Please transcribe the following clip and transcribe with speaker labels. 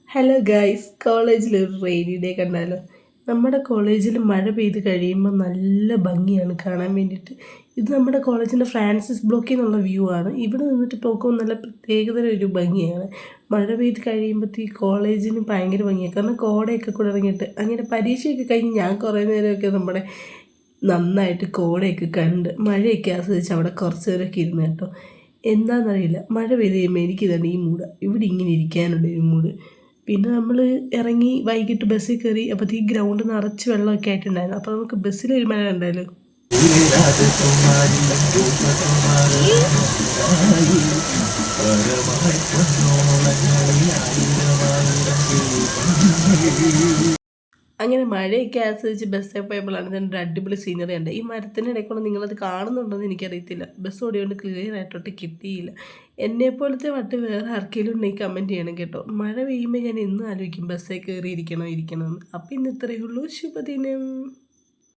Speaker 1: Hello guys, കോളേജിലൊരു rainy day കണ്ടാലോ? നമ്മുടെ കോളേജിൽ മഴ പെയ്ത് കഴിയുമ്പോൾ നല്ല ഭംഗിയാണ് കാണാൻ വേണ്ടിയിട്ട്. ഇത് നമ്മുടെ കോളേജിൻ്റെ ഫ്രാൻസിസ് ബ്ലോക്കിൽ നിന്നുള്ള വ്യൂ ആണ്. ഇവിടെ നിന്നിട്ട് നോക്കുമ്പോൾ നല്ല പ്രത്യേകതര ഒരു ഭംഗിയാണ്. മഴ പെയ്ത് കഴിയുമ്പോഴത്തേക്ക് കോളേജിന് ഭയങ്കര ഭംഗിയാണ്. കാരണം കോടയൊക്കെ കൂടെ ഇറങ്ങിയിട്ട് അങ്ങനെ പരീക്ഷയൊക്കെ കഴിഞ്ഞ് ഞാൻ കുറേ നേരമൊക്കെ നമ്മുടെ നന്നായിട്ട് കോടയൊക്കെ കണ്ട് മഴയൊക്കെ ആസ്വദിച്ച് അവിടെ കുറച്ച് നേരമൊക്കെ ഇരുന്ന് കേട്ടോ. എന്താണെന്നറിയില്ല, മഴ പെയ്ത് കഴിയുമ്പോൾ എനിക്ക് തന്നെ ഈ മൂഡ് ഇവിടെ ഇങ്ങനെ ഇരിക്കാനുള്ള ഒരു മൂഡ്. പിന്നെ നമ്മൾ ഇറങ്ങി വൈകിട്ട് ബസ്സിൽ കയറി അപ്പോഴത്തേക്ക് ഗ്രൗണ്ട് നിറച്ച് വെള്ളമൊക്കെ ആയിട്ടുണ്ടായിരുന്നു. അപ്പോൾ നമുക്ക് ബസ്സിലൊരു മഴ ഉണ്ടായാലോ? അങ്ങനെ മഴയൊക്കെ ആസ്വദിച്ച് ബസ്സിൽ പോയപ്പോഴാണ് ഇതിൻ്റെ അടിപൊളി സീനറി ഉണ്ട്. ഈ മരത്തിൻ്റെ ഇടയ്ക്കൂടെ നിങ്ങളത് കാണുന്നുണ്ടോയെന്ന് എനിക്കറിയത്തില്ല. ബസ് ഓടിയോണ്ട് ക്ലിയർ ആയിട്ടൊട്ട് കിട്ടിയില്ല. എന്നെപ്പോലത്തെ വട്ട് വേറെ ആർക്കെങ്കിലും ഉണ്ടെങ്കിൽ കമൻറ്റ് ചെയ്യണം കേട്ടോ. മഴ പെയ്യുമ്പോൾ ഞാൻ എന്നും ആലോചിക്കും ബസ്സിൽ കയറിയിരിക്കണോ ഇരിക്കണമെന്ന്. അപ്പോൾ ഇന്ന് ഇത്രയേ ഉള്ളൂ. ശുഭദിനം.